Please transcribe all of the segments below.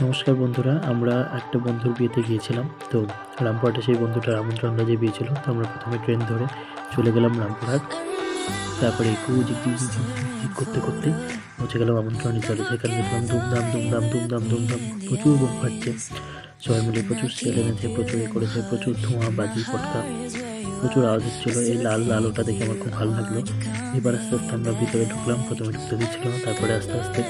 নমস্কার বন্ধুরা, আমরা একটা বন্ধুর বিয়েতে গিয়েছিলাম। তো রামপুরহাটে সেই বন্ধুটার আমন্ত্রণ যে বিয়ে ছিল। তো আমরা প্রথমে ট্রেন ধরে চলে গেলাম রামপুরহাট। তারপরে একটু জিক করতে করতে পৌঁছে গেলাম আমন্ত্রণী স্থলে। সেখানে দেখলাম ধুমধাম ধুমধাম ধুমধাম ধুমধাম প্রচুর বোম ফাটছে। সবাই মিলে প্রচুর সেল এনেছে, প্রচুর করেছে, প্রচুর ধোঁয়া, বাজি, পটকা, প্রচুর আওয়াজ হচ্ছিলো। এই লাল আলোটা দেখে আমার খুব ভালো লাগলো। এবার আস্তে আস্তে আমরা ভিতরে ঢুকলাম। প্রথমে ঢুকতে দিচ্ছিল না, তারপরে আস্তে আস্তে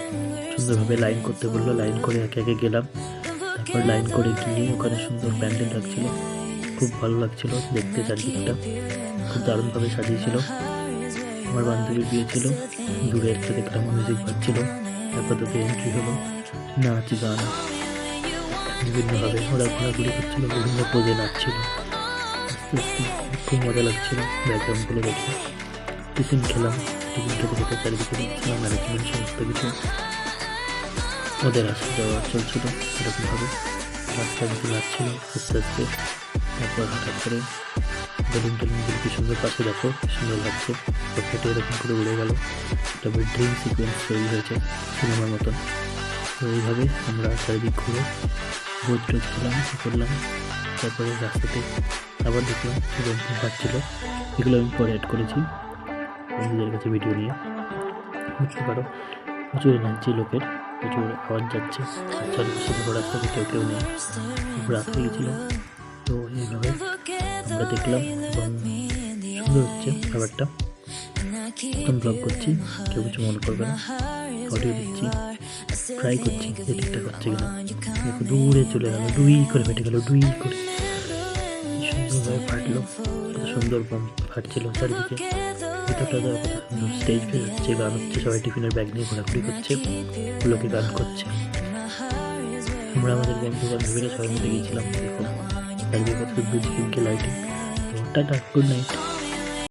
সুন্দরভাবে লাইন করতে বললো। লাইন করে একে একে গেলাম। তারপর লাইন করে গিয়ে ওখানে সুন্দর প্যান্ডেল লাগছিল, খুব ভালো লাগছিল দেখতে। চারদিকটা খুব দারুণভাবে সাজিয়েছিল। আমার বান্ধবীর বিয়ে ছিল। দূরে একটা দেখলাম মিউজিক বাজছিল। তারপর তাদের এন্ট্রি হলো, নাচ গান বিভিন্নভাবে ওরা ঘোরাঘুরি করছিল, বিভিন্ন পোজে নাচছিল। আস্তে আস্তে খুব মজা লাগছিল ব্যাকগ্রাউন্ডগুলো দেখে। টিফিন খেলাম। টিফিন খেতে খেতে চারিদিকে দেখছিলাম ম্যানেজমেন্ট সমস্ত কিছু ওদের আসা যাওয়া চলছিল এরকমভাবে। রাস্তার দিকে লাগছিল আস্তে আস্তে। তারপর হঠাৎ করে বেলুন টেলুনগুলো কি সুন্দর পাশে দেখো, কি সুন্দর লাগছে। রকেটে এরকম করে উড়ে গেল। তারপরে ড্রিম সিকোয়েন্স তৈরি হয়েছে সিনেমার মতন। তো এইভাবে আমরা চারিদিক ঘুরে ভোজ টোজ খেলাম, করলাম। তারপরে রাস্তাতে আবার দেখলাম বোম ফাটছিল। এগুলো আমি পরে অ্যাড করেছি বন্ধুদের কাছে ভিডিও নিয়ে। বুঝতে পারো প্রচুর এনার্জি লোকের, প্রচুর আওয়াজ যাচ্ছে। চারিপাশে দেখো রাস্তাতে কেউ নেই, খুব রাত হয়ে গেছিলো। তো এইভাবে আমরা দেখলাম এবং সুন্দর হচ্ছে ব্যাপারটা। একদম ব্লগ করছি, কেউ কিছু মনে করবে না। অডিও দিচ্ছি, ট্রাই করছি যে ঠিকঠাক হচ্ছে কিনা। দেখো দূরে চলে গেল, ডুই করে ফেটে গেল, ডুই করে সুন্দরভাবে ফাটলো। কত সুন্দর বোম ফাটছিল চারিদিকে। ভিতরটা দেওয়ার কথা সুন্দর, স্টেজ ফেস হচ্ছে, গান হচ্ছে, সবাই টিফিনের ব্যাগ নিয়ে ঘোরাঘুরি করছে, লোকে গান করছে। আমরা আমাদের বন্ধু বান্ধবীরা সবাই মিলে গিয়েছিলাম। দেখো চারিদিকে কত বুঝি লাইটিং। তো টাটা, গুড নাইট।